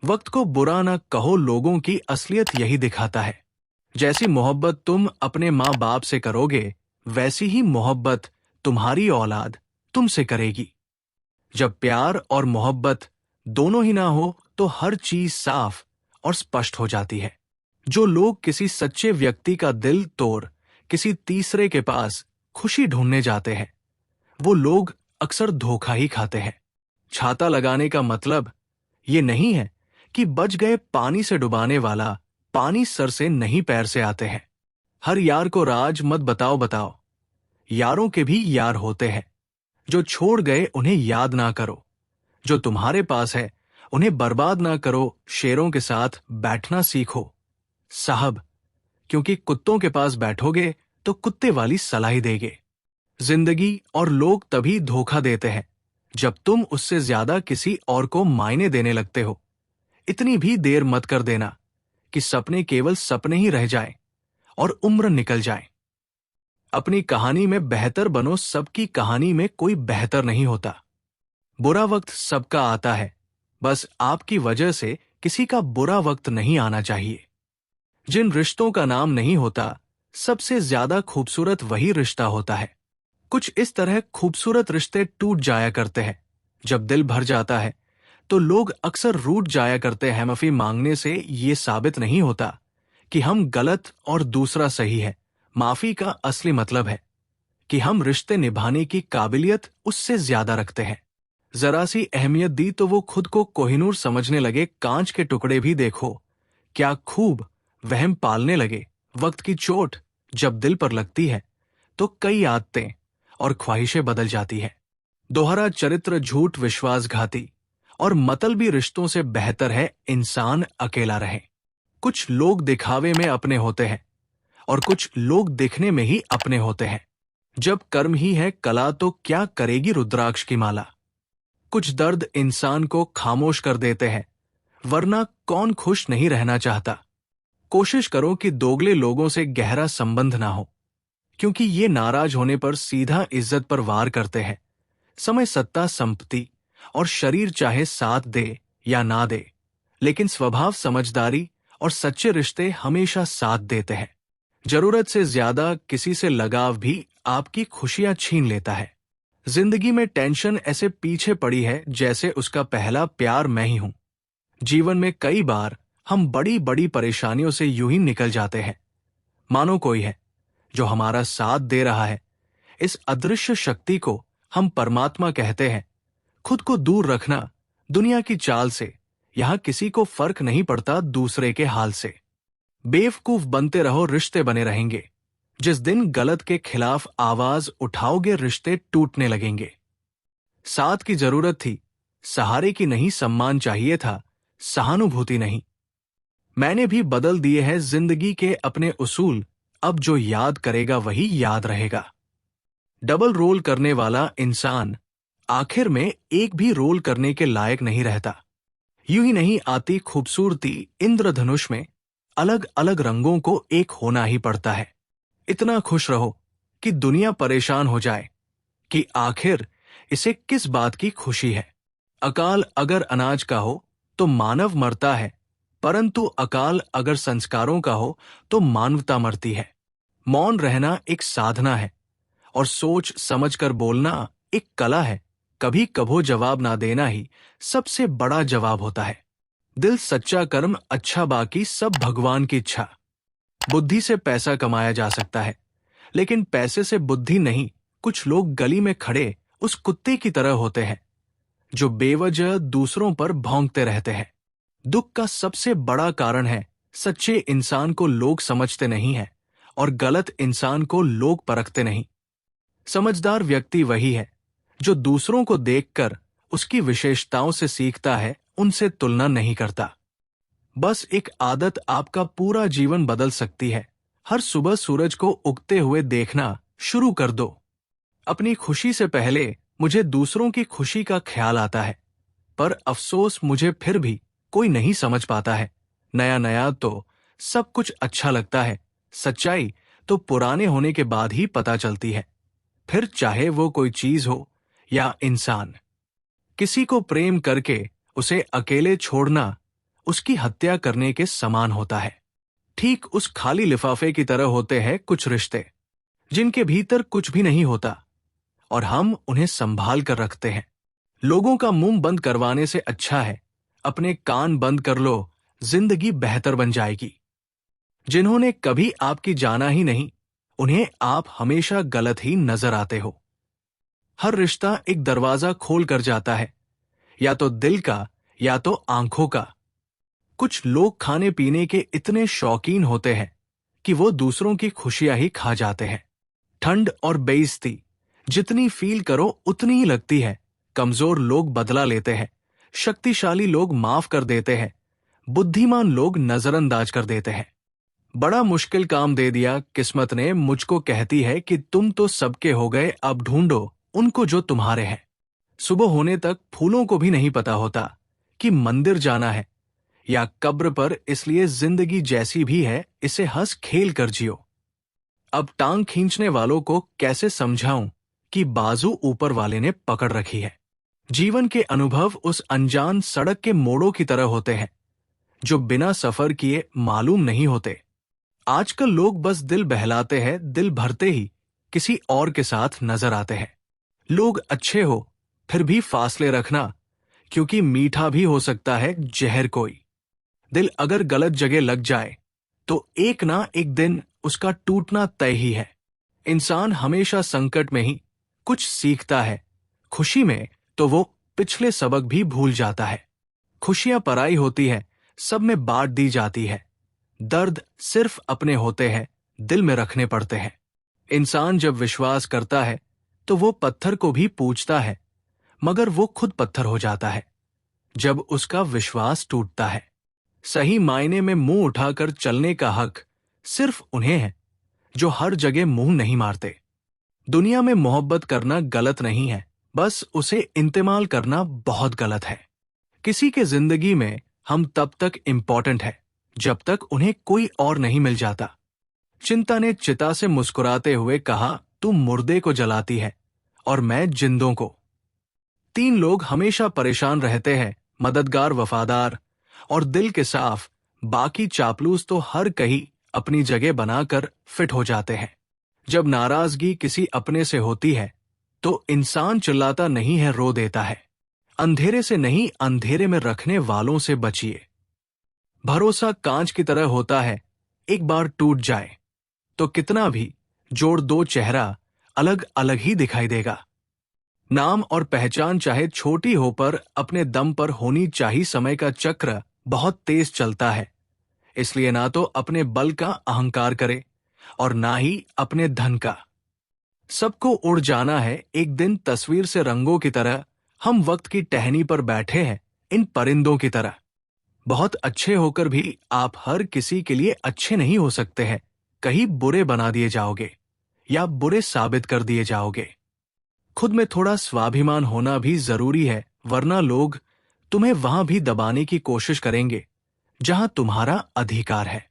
वक्त को बुरा ना कहो, लोगों की असलियत यही दिखाता है। जैसी मोहब्बत तुम अपने माँ बाप से करोगे, वैसी ही मोहब्बत तुम्हारी औलाद तुमसे करेगी। जब प्यार और मोहब्बत दोनों ही ना हो तो हर चीज साफ और स्पष्ट हो जाती है। जो लोग किसी सच्चे व्यक्ति का दिल तोड़ किसी तीसरे के पास खुशी ढूंढने जाते हैं, वो लोग अक्सर धोखा ही खाते हैं। छाता लगाने का मतलब ये नहीं है कि बच गए पानी से डुबाने वाला पानी सर से नहीं पैर से आते हैं। हर यार को राज मत बताओ, यारों के भी यार होते हैं। जो छोड़ गए उन्हें याद ना करो, जो तुम्हारे पास है उन्हें बर्बाद ना करो, शेरों के साथ बैठना सीखो साहब, क्योंकि कुत्तों के पास बैठोगे तो कुत्ते वाली सलाह देंगे। जिंदगी और लोग तभी धोखा देते हैं जब तुम उससे ज्यादा किसी और को मायने देने लगते हो। इतनी भी देर मत कर देना कि सपने केवल सपने ही रह जाएं और उम्र निकल जाए। अपनी कहानी में बेहतर बनो, सबकी कहानी में कोई बेहतर नहीं होता। बुरा वक्त सबका आता है, बस आपकी वजह से किसी का बुरा वक्त नहीं आना चाहिए। जिन रिश्तों का नाम नहीं होता, सबसे ज्यादा खूबसूरत वही रिश्ता होता है। कुछ इस तरह खूबसूरत रिश्ते टूट जाया करते हैं। जब दिल भर जाता है तो लोग अक्सर रूठ जाया करते हैं। माफी मांगने से ये साबित नहीं होता कि हम गलत और दूसरा सही है। माफी का असली मतलब है कि हम रिश्ते निभाने की काबिलियत उससे ज्यादा रखते हैं। जरा सी अहमियत दी तो वो खुद को कोहिनूर समझने लगे। कांच के टुकड़े भी देखो क्या खूब वहम पालने लगे। वक्त की चोट जब दिल पर लगती है तो कई आदतें और ख्वाहिशें बदल जाती है। दोहरा चरित्र, झूठ, विश्वासघाती और मतलबी रिश्तों से बेहतर है इंसान अकेला रहे। कुछ लोग दिखावे में अपने होते हैं और कुछ लोग दिखने में ही अपने होते हैं। जब कर्म ही है कला तो क्या करेगी रुद्राक्ष की माला। कुछ दर्द इंसान को खामोश कर देते हैं, वरना कौन खुश नहीं रहना चाहता। कोशिश करो कि दोगले लोगों से गहरा संबंध ना हो, क्योंकि ये नाराज होने पर सीधा इज्जत पर वार करते हैं। समय, सत्ता, संपत्ति और शरीर चाहे साथ दे या ना दे, लेकिन स्वभाव, समझदारी और सच्चे रिश्ते हमेशा साथ देते हैं। जरूरत से ज्यादा किसी से लगाव भी आपकी खुशियां छीन लेता है। जिंदगी में टेंशन ऐसे पीछे पड़ी है जैसे उसका पहला प्यार मैं ही हूं। जीवन में कई बार हम बड़ी बड़ी परेशानियों से यूं ही निकल जाते हैं। मानो कोई है जो हमारा साथ दे रहा है। इस अदृश्य शक्ति को हम परमात्मा कहते हैं। खुद को दूर रखना दुनिया की चाल से, यहां किसी को फर्क नहीं पड़ता दूसरे के हाल से। बेवकूफ बनते रहो, रिश्ते बने रहेंगे। जिस दिन गलत के खिलाफ आवाज उठाओगे, रिश्ते टूटने लगेंगे। साथ की जरूरत थी, सहारे की नहीं। सम्मान चाहिए था, सहानुभूति नहीं। मैंने भी बदल दिए हैं जिंदगी के अपने उसूल। अब जो याद करेगा वही याद रहेगा। डबल रोल करने वाला इंसान आखिर में एक भी रोल करने के लायक नहीं रहता। यूं ही नहीं आती खूबसूरती। इंद्रधनुष में अलग अलग रंगों को एक होना ही पड़ता है। इतना खुश रहो कि दुनिया परेशान हो जाए कि आखिर इसे किस बात की खुशी है। अकाल अगर अनाज का हो तो मानव मरता है, परंतु अकाल अगर संस्कारों का हो तो मानवता मरती है। मौन रहना एक साधना है और सोच समझकर बोलना एक कला है। कभी कभो जवाब ना देना ही सबसे बड़ा जवाब होता है। दिल सच्चा, कर्म अच्छा, बाकी सब भगवान की इच्छा। बुद्धि से पैसा कमाया जा सकता है, लेकिन पैसे से बुद्धि नहीं। कुछ लोग गली में खड़े उस कुत्ते की तरह होते हैं जो बेवजह दूसरों पर भौंकते रहते हैं। दुख का सबसे बड़ा कारण है सच्चे इंसान को लोग समझते नहीं हैं और गलत इंसान को लोग परखते नहीं। समझदार व्यक्ति वही है जो दूसरों को देखकर उसकी विशेषताओं से सीखता है, उनसे तुलना नहीं करता। बस एक आदत आपका पूरा जीवन बदल सकती है। हर सुबह सूरज को उगते हुए देखना शुरू कर दो। अपनी खुशी से पहले मुझे दूसरों की खुशी का ख्याल आता है, पर अफसोस मुझे फिर भी कोई नहीं समझ पाता है। नया नया तो सब कुछ अच्छा लगता है, सच्चाई तो पुराने होने के बाद ही पता चलती है। फिर चाहे वो कोई चीज हो या इंसान। किसी को प्रेम करके उसे अकेले छोड़ना उसकी हत्या करने के समान होता है। ठीक उस खाली लिफाफे की तरह होते हैं कुछ रिश्ते, जिनके भीतर कुछ भी नहीं होता और हम उन्हें संभाल कर रखते हैं। लोगों का मुंह बंद करवाने से अच्छा है अपने कान बंद कर लो, जिंदगी बेहतर बन जाएगी। जिन्होंने कभी आपकी जाना ही नहीं, उन्हें आप हमेशा गलत ही नजर आते हो। हर रिश्ता एक दरवाजा खोल कर जाता है, या तो दिल का या तो आंखों का। कुछ लोग खाने पीने के इतने शौकीन होते हैं कि वो दूसरों की खुशियां ही खा जाते हैं। ठंड और बेइज्जती जितनी फील करो उतनी ही लगती है। कमजोर लोग बदला लेते हैं, शक्तिशाली लोग माफ कर देते हैं, बुद्धिमान लोग नजरअंदाज कर देते हैं। बड़ा मुश्किल काम दे दिया किस्मत ने मुझको, कहती है कि तुम तो सबके हो गए, अब ढूंढो उनको जो तुम्हारे हैं। सुबह होने तक फूलों को भी नहीं पता होता कि मंदिर जाना है या कब्र पर, इसलिए जिंदगी जैसी भी है इसे हंस खेल कर जियो। अब टांग खींचने वालों को कैसे समझाऊं कि बाजू ऊपर वाले ने पकड़ रखी है। जीवन के अनुभव उस अनजान सड़क के मोड़ों की तरह होते हैं जो बिना सफर किए मालूम नहीं होते। आजकल लोग बस दिल बहलाते हैं, दिल भरते ही किसी और के साथ नजर आते हैं। लोग अच्छे हो फिर भी फासले रखना, क्योंकि मीठा भी हो सकता है जहर कोई। दिल अगर गलत जगह लग जाए तो एक ना एक दिन उसका टूटना तय ही है। इंसान हमेशा संकट में ही कुछ सीखता है, खुशी में तो वो पिछले सबक भी भूल जाता है। खुशियां पराई होती है, सब में बांट दी जाती है। दर्द सिर्फ अपने होते हैं, दिल में रखने पड़ते हैं। इंसान जब विश्वास करता है तो वो पत्थर को भी पूजता है, मगर वो खुद पत्थर हो जाता है जब उसका विश्वास टूटता है। सही मायने में मुंह उठाकर चलने का हक सिर्फ उन्हें है जो हर जगह मुंह नहीं मारते। दुनिया में मोहब्बत करना गलत नहीं है, बस उसे इस्तेमाल करना बहुत गलत है। किसी के जिंदगी में हम तब तक इंपॉर्टेंट है जब तक उन्हें कोई और नहीं मिल जाता। चिंता ने चिता से मुस्कुराते हुए कहा, तू मुर्दे को जलाती है और मैं जिंदों को। 3 लोग हमेशा परेशान रहते हैं, मददगार, वफादार और दिल के साफ। बाकी चापलूस तो हर कहीं अपनी जगह बनाकर फिट हो जाते हैं। जब नाराजगी किसी अपने से होती है तो इंसान चिल्लाता नहीं है, रो देता है। अंधेरे से नहीं, अंधेरे में रखने वालों से बचिए। भरोसा कांच की तरह होता है, एक बार टूट जाए तो कितना भी जोड़ दो, चेहरा अलग अलग ही दिखाई देगा। नाम और पहचान चाहे छोटी हो पर अपने दम पर होनी चाहिए। समय का चक्र बहुत तेज चलता है, इसलिए ना तो अपने बल का अहंकार करे और ना ही अपने धन का। सबको उड़ जाना है एक दिन, तस्वीर से रंगों की तरह। हम वक्त की टहनी पर बैठे हैं इन परिंदों की तरह। बहुत अच्छे होकर भी आप हर किसी के लिए अच्छे नहीं हो सकते हैं। कहीं बुरे बना दिए जाओगे या बुरे साबित कर दिए जाओगे। खुद में थोड़ा स्वाभिमान होना भी जरूरी है, वरना लोग तुम्हें वहां भी दबाने की कोशिश करेंगे जहां तुम्हारा अधिकार है।